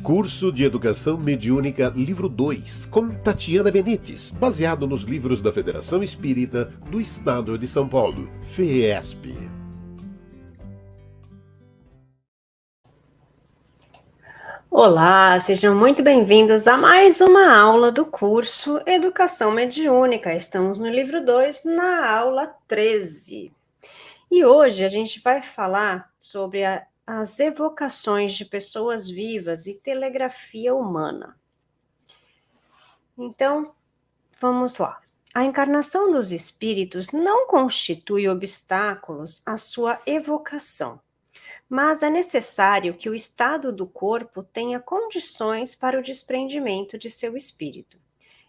Curso de Educação Mediúnica, livro 2, com Tatiana Benites, baseado nos livros da Federação Espírita do Estado de São Paulo, FEESP. Olá, sejam muito bem-vindos a mais uma aula do curso Educação Mediúnica. Estamos no livro 2, na aula 13. E hoje a gente vai falar sobre as evocações de pessoas vivas e telegrafia humana. Então, vamos lá. A encarnação dos espíritos não constitui obstáculos à sua evocação, mas é necessário que o estado do corpo tenha condições para o desprendimento de seu espírito.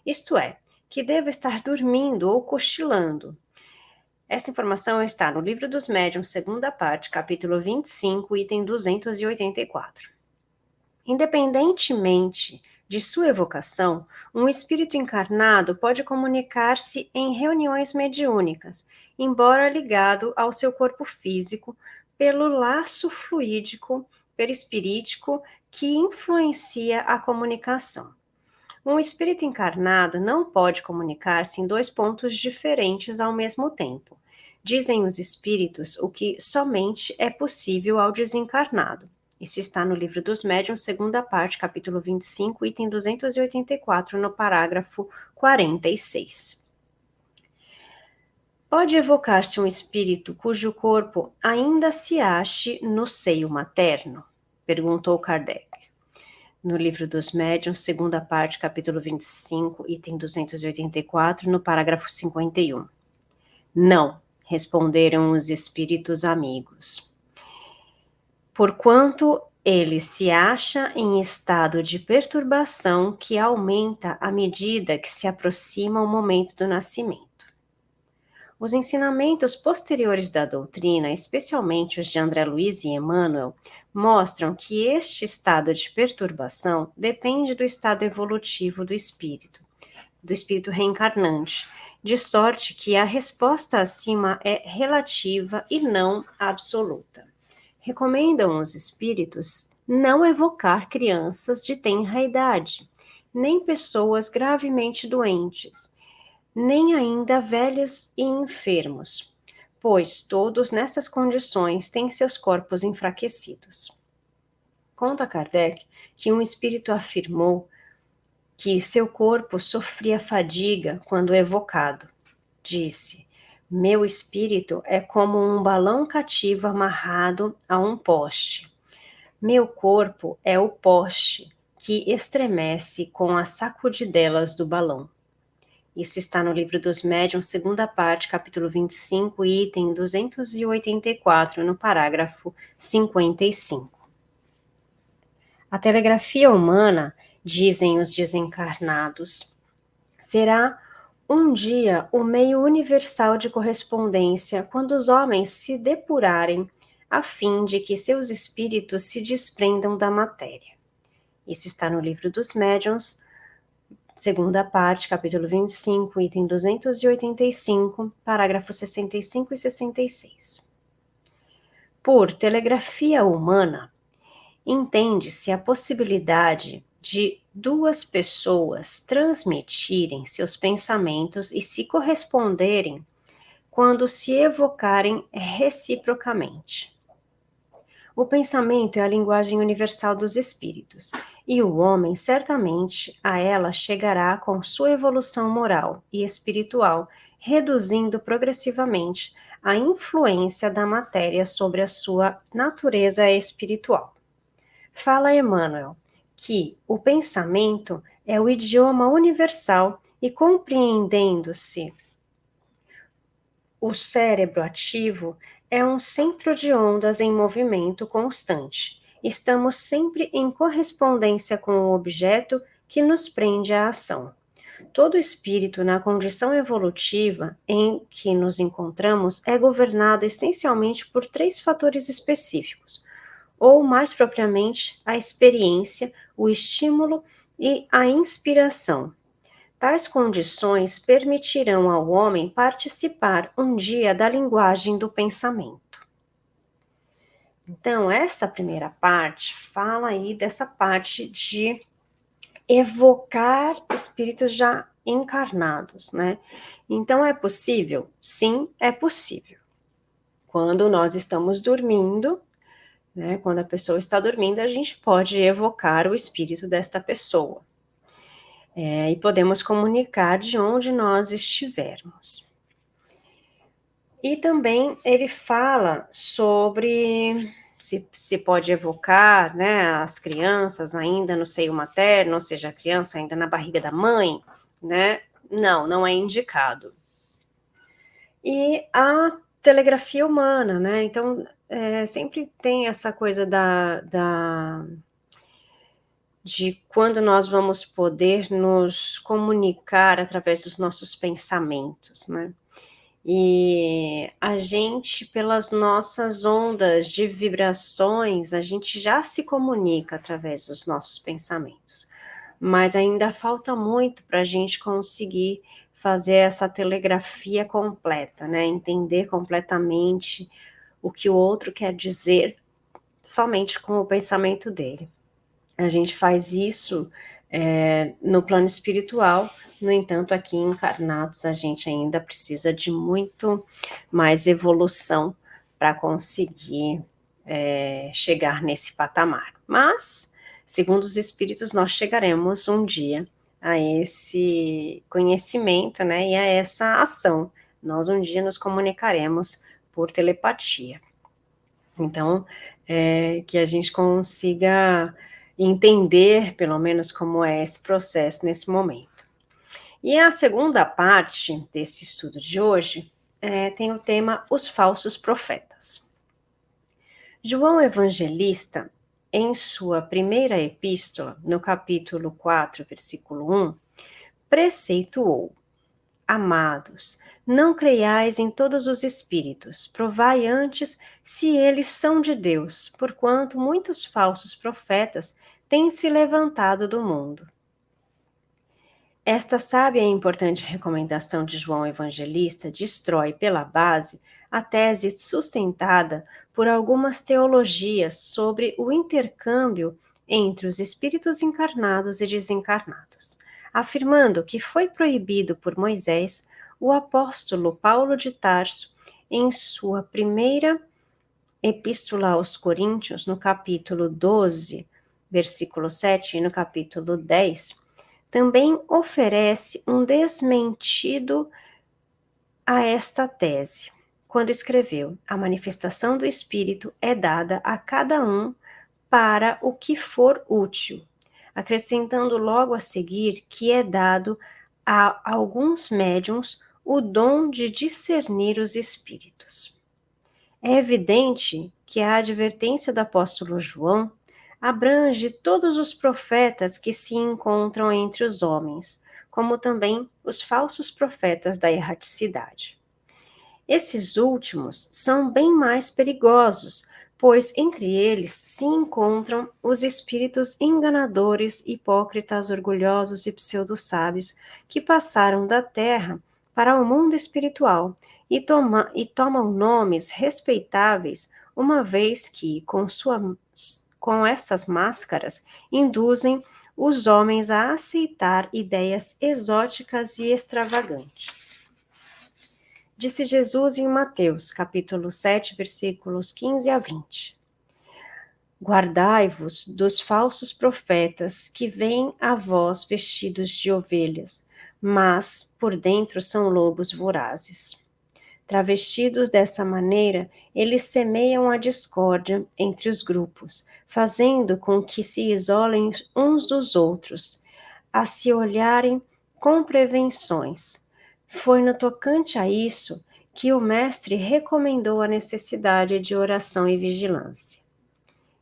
Isto é, que deva estar dormindo ou cochilando. Essa informação está no Livro dos Médiuns, segunda parte, capítulo 25, item 284. Independentemente de sua evocação, um espírito encarnado pode comunicar-se em reuniões mediúnicas, embora ligado ao seu corpo físico pelo laço fluídico, perispirítico, que influencia a comunicação. Um espírito encarnado não pode comunicar-se em dois pontos diferentes ao mesmo tempo. Dizem os espíritos o que somente é possível ao desencarnado. Isso está no Livro dos Médiuns, segunda parte, capítulo 25, item 284, no parágrafo 46. Pode evocar-se um espírito cujo corpo ainda se ache no seio materno? Perguntou Kardec. No Livro dos Médiuns, segunda parte, capítulo 25, item 284, no parágrafo 51. Não, responderam os espíritos amigos. Porquanto ele se acha em estado de perturbação que aumenta à medida que se aproxima o momento do nascimento. Os ensinamentos posteriores da doutrina, especialmente os de André Luiz e Emmanuel, mostram que este estado de perturbação depende do estado evolutivo do espírito reencarnante, de sorte que a resposta acima é relativa e não absoluta. Recomendam os espíritos não evocar crianças de tenra idade, nem pessoas gravemente doentes, nem ainda velhos e enfermos, pois todos nessas condições têm seus corpos enfraquecidos. Conta Kardec que um espírito afirmou que seu corpo sofria fadiga quando evocado. Disse: meu espírito é como um balão cativo amarrado a um poste. Meu corpo é o poste que estremece com as sacudidelas do balão. Isso está no Livro dos Médiuns, segunda parte, capítulo 25, item 284, no parágrafo 55. A telegrafia humana, dizem os desencarnados, será um dia o meio universal de correspondência quando os homens se depurarem a fim de que seus espíritos se desprendam da matéria. Isso está no Livro dos Médiuns, segunda parte, capítulo 25, item 285, parágrafo 65 e 66. Por telegrafia humana, entende-se a possibilidade de duas pessoas transmitirem seus pensamentos e se corresponderem quando se evocarem reciprocamente. O pensamento é a linguagem universal dos espíritos, e o homem certamente a ela chegará com sua evolução moral e espiritual, reduzindo progressivamente a influência da matéria sobre a sua natureza espiritual. Fala Emmanuel que o pensamento é o idioma universal e, compreendendo-se o cérebro ativo, é um centro de ondas em movimento constante. Estamos sempre em correspondência com o objeto que nos prende à ação. Todo espírito, na condição evolutiva em que nos encontramos, é governado essencialmente por três fatores específicos, ou, mais propriamente, a experiência, o estímulo e a inspiração. Tais condições permitirão ao homem participar um dia da linguagem do pensamento. Então, essa primeira parte fala aí dessa parte de evocar espíritos já encarnados, né? Então, é possível? Sim, é possível. Quando nós estamos dormindo, né? Quando a pessoa está dormindo, a gente pode evocar o espírito desta pessoa. E podemos comunicar de onde nós estivermos. E também ele fala sobre se pode evocar, né, as crianças ainda no seio materno, ou seja, a criança ainda na barriga da mãe, né? Não, não é indicado. E a telegrafia humana, né? Então, sempre tem essa coisa de quando nós vamos poder nos comunicar através dos nossos pensamentos, né? E a gente, pelas nossas ondas de vibrações, a gente já se comunica através dos nossos pensamentos, mas ainda falta muito para a gente conseguir fazer essa telegrafia completa, né? Entender completamente o que o outro quer dizer somente com o pensamento dele. A gente faz isso no plano espiritual, no entanto, aqui encarnados, a gente ainda precisa de muito mais evolução para conseguir chegar nesse patamar. Mas, segundo os espíritos, nós chegaremos um dia a esse conhecimento, né, e a essa ação. Nós um dia nos comunicaremos por telepatia. Então, que a gente consiga entender, pelo menos, como é esse processo nesse momento. E a segunda parte desse estudo de hoje tem o tema Os Falsos Profetas. João Evangelista, em sua primeira epístola, no capítulo 4, versículo 1, preceituou: Amados, não creiais em todos os espíritos, provai antes se eles são de Deus, porquanto muitos falsos profetas têm se levantado do mundo. Esta sábia e importante recomendação de João Evangelista destrói pela base a tese sustentada por algumas teologias sobre o intercâmbio entre os espíritos encarnados e desencarnados, afirmando que foi proibido por Moisés o apóstolo Paulo de Tarso, em sua primeira epístola aos Coríntios, no capítulo 12, versículo 7, e no capítulo 10, também oferece um desmentido a esta tese, quando escreveu: a manifestação do Espírito é dada a cada um para o que for útil, acrescentando logo a seguir que é dado a alguns médiuns o dom de discernir os espíritos. É evidente que a advertência do apóstolo João abrange todos os profetas que se encontram entre os homens, como também os falsos profetas da erraticidade. Esses últimos são bem mais perigosos, pois entre eles se encontram os espíritos enganadores, hipócritas, orgulhosos e pseudo-sábios que passaram da terra para o mundo espiritual e tomam nomes respeitáveis, uma vez que, com essas máscaras, induzem os homens a aceitar ideias exóticas e extravagantes. Disse Jesus em Mateus, capítulo 7, versículos 15 a 20. Guardai-vos dos falsos profetas que vêm a vós vestidos de ovelhas, mas por dentro são lobos vorazes. Travestidos dessa maneira, eles semeiam a discórdia entre os grupos, fazendo com que se isolem uns dos outros, a se olharem com prevenções. Foi no tocante a isso que o mestre recomendou a necessidade de oração e vigilância.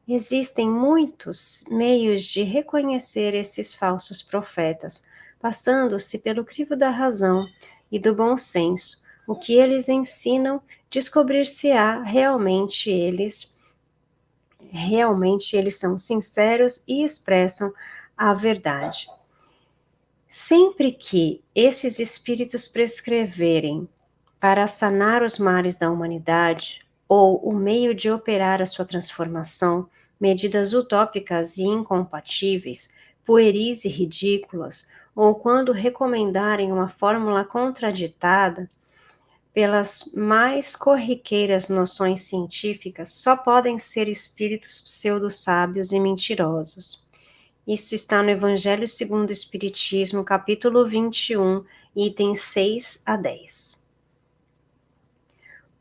Existem muitos meios de reconhecer esses falsos profetas, passando-se pelo crivo da razão e do bom senso. O que eles ensinam, descobrir-se-á realmente eles são sinceros e expressam a verdade. Sempre que esses espíritos prescreverem para sanar os males da humanidade ou o meio de operar a sua transformação, medidas utópicas e incompatíveis, pueris e ridículas, ou quando recomendarem uma fórmula contraditada pelas mais corriqueiras noções científicas, só podem ser espíritos pseudo-sábios e mentirosos. Isso está no Evangelho segundo o Espiritismo, capítulo 21, itens 6 a 10.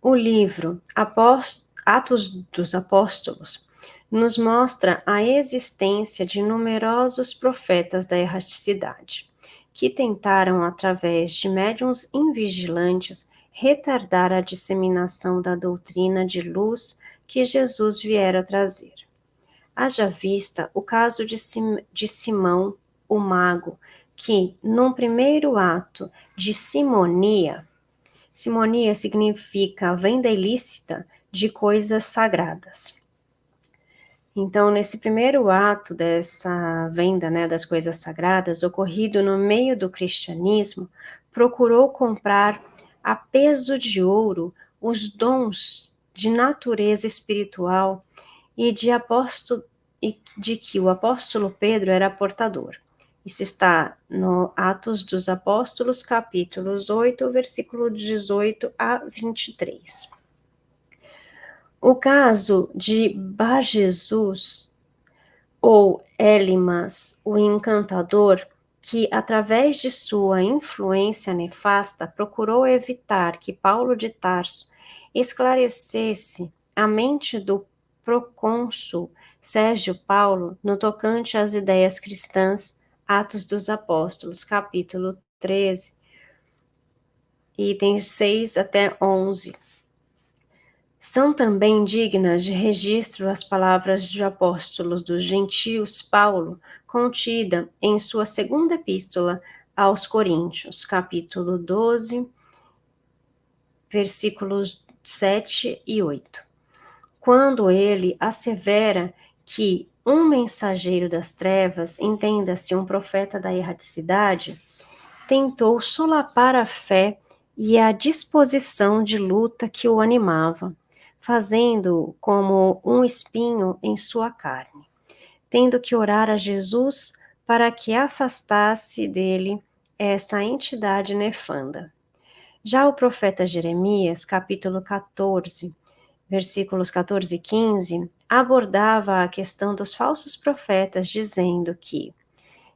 O livro Atos dos Apóstolos nos mostra a existência de numerosos profetas da erraticidade, que tentaram, através de médiuns invigilantes, retardar a disseminação da doutrina de luz que Jesus viera trazer. Haja vista o caso de Simão, o mago, que, num primeiro ato de simonia significa venda ilícita de coisas sagradas. Então, nesse primeiro ato dessa venda, das coisas sagradas, ocorrido no meio do cristianismo, procurou comprar a peso de ouro os dons de natureza espiritual e de que o apóstolo Pedro era portador. Isso está no Atos dos Apóstolos, capítulos 8, versículo 18 a 23. O caso de Bar Jesus, ou Elimas, o encantador, que, através de sua influência nefasta, procurou evitar que Paulo de Tarso esclarecesse a mente do procônsul Sérgio Paulo no tocante às ideias cristãs, Atos dos Apóstolos, capítulo 13, itens 6 até 11. São também dignas de registro as palavras de apóstolos dos gentios Paulo, contida em sua segunda epístola aos Coríntios, capítulo 12, versículos 7 e 8. Quando ele assevera que um mensageiro das trevas, entenda-se um profeta da erraticidade, tentou solapar a fé e a disposição de luta que o animava, fazendo como um espinho em sua carne, tendo que orar a Jesus para que afastasse dele essa entidade nefanda. Já o profeta Jeremias, capítulo 14, versículos 14 e 15, abordava a questão dos falsos profetas, dizendo que,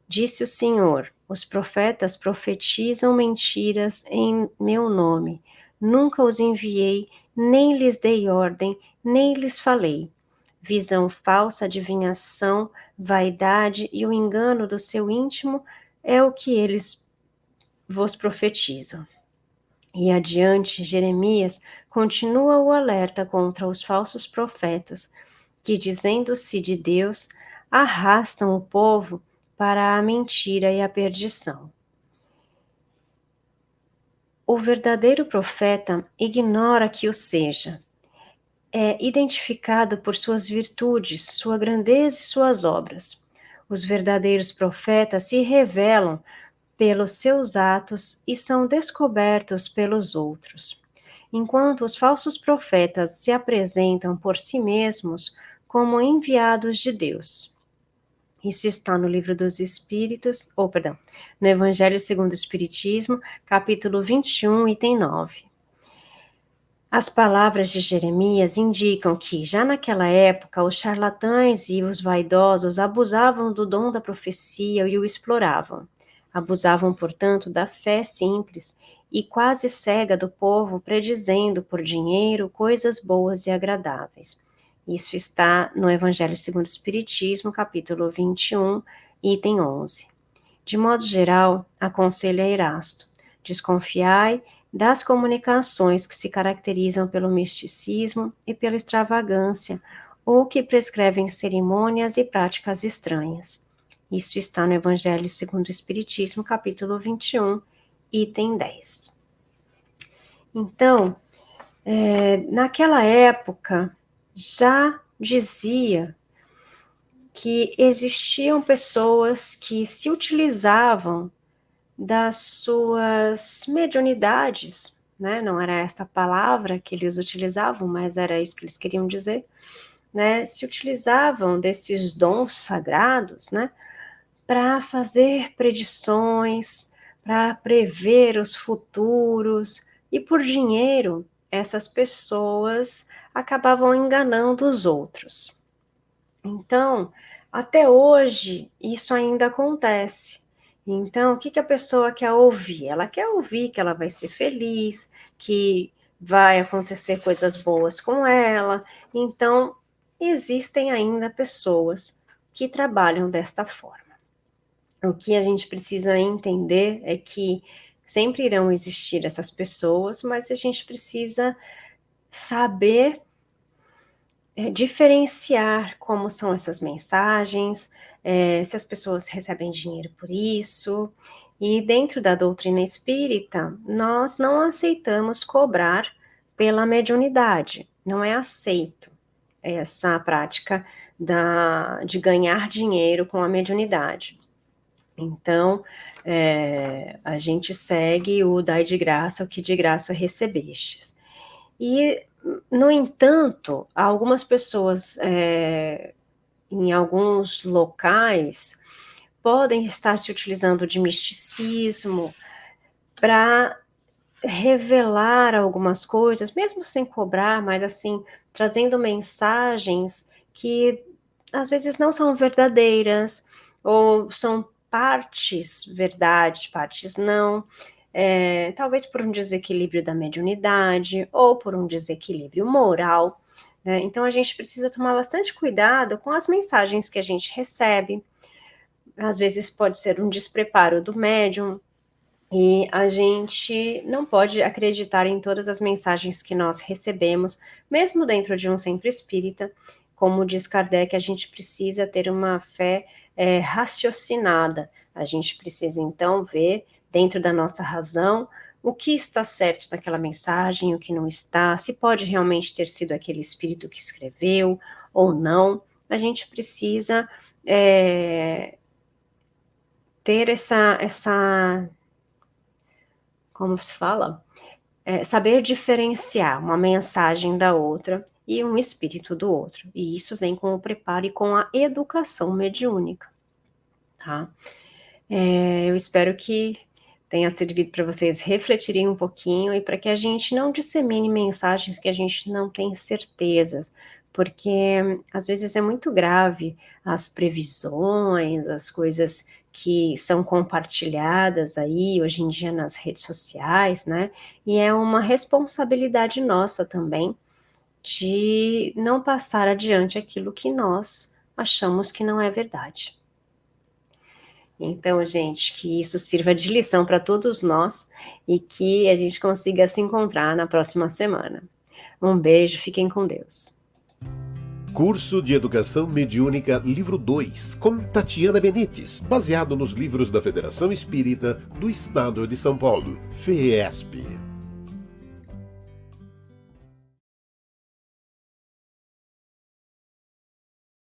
disse o Senhor, os profetas profetizam mentiras em meu nome, nunca os enviei, nem lhes dei ordem, nem lhes falei. Visão falsa, adivinhação, vaidade e o engano do seu íntimo é o que eles vos profetizam. E adiante, Jeremias continua o alerta contra os falsos profetas, que, dizendo-se de Deus, arrastam o povo para a mentira e a perdição. O verdadeiro profeta ignora que o seja. É identificado por suas virtudes, sua grandeza e suas obras. Os verdadeiros profetas se revelam pelos seus atos e são descobertos pelos outros, enquanto os falsos profetas se apresentam por si mesmos como enviados de Deus. Isso está no Livro dos Espíritos, no Evangelho segundo o Espiritismo, capítulo 21, item 9. As palavras de Jeremias indicam que, já naquela época, os charlatães e os vaidosos abusavam do dom da profecia e o exploravam. Abusavam, portanto, da fé simples e quase cega do povo, predizendo por dinheiro coisas boas e agradáveis. Isso está no Evangelho segundo o Espiritismo, capítulo 21, item 11. De modo geral, aconselha Erasto: desconfiai das comunicações que se caracterizam pelo misticismo e pela extravagância, ou que prescrevem cerimônias e práticas estranhas. Isso está no Evangelho segundo o Espiritismo, capítulo 21, item 10. Então, naquela época, já dizia que existiam pessoas que se utilizavam das suas mediunidades né? Não era esta palavra que eles utilizavam, mas era isso que eles queriam dizer, né? Se utilizavam desses dons sagrados, né? Para fazer predições, para prever os futuros, e por dinheiro, essas pessoas acabavam enganando os outros. Então, até hoje, isso ainda acontece. Então, o que que a pessoa quer ouvir? Ela quer ouvir que ela vai ser feliz, que vai acontecer coisas boas com ela. Então, existem ainda pessoas que trabalham desta forma. O que a gente precisa entender é que sempre irão existir essas pessoas, mas a gente precisa saber diferenciar como são essas mensagens, se as pessoas recebem dinheiro por isso. E dentro da doutrina espírita, nós não aceitamos cobrar pela mediunidade, não é aceito essa prática de ganhar dinheiro com a mediunidade. Então, a gente segue o dai de graça o que de graça recebestes. E, no entanto, algumas pessoas, em alguns locais, podem estar se utilizando de misticismo para revelar algumas coisas, mesmo sem cobrar, mas assim, trazendo mensagens que às vezes não são verdadeiras, ou são partes verdade, partes não, talvez por um desequilíbrio da mediunidade, ou por um desequilíbrio moral, né? Então a gente precisa tomar bastante cuidado com as mensagens que a gente recebe. Às vezes pode ser um despreparo do médium, e a gente não pode acreditar em todas as mensagens que nós recebemos, mesmo dentro de um centro espírita. Como diz Kardec, a gente precisa ter uma fé raciocinada. A gente precisa, então, ver, dentro da nossa razão, o que está certo naquela mensagem, o que não está, se pode realmente ter sido aquele espírito que escreveu ou não. A gente precisa ter essa como se fala? Saber diferenciar uma mensagem da outra e um espírito do outro. E isso vem com o preparo e com a educação mediúnica, tá? Eu espero que tenha servido para vocês refletirem um pouquinho e para que a gente não dissemine mensagens que a gente não tem certezas, porque às vezes é muito grave as previsões, as coisas que são compartilhadas aí hoje em dia nas redes sociais, né? E é uma responsabilidade nossa também de não passar adiante aquilo que nós achamos que não é verdade. Então, gente, que isso sirva de lição para todos nós e que a gente consiga se encontrar na próxima semana. Um beijo, fiquem com Deus. Curso de Educação Mediúnica, livro 2, com Tatiana Benites, baseado nos livros da Federação Espírita do Estado de São Paulo, FEESP.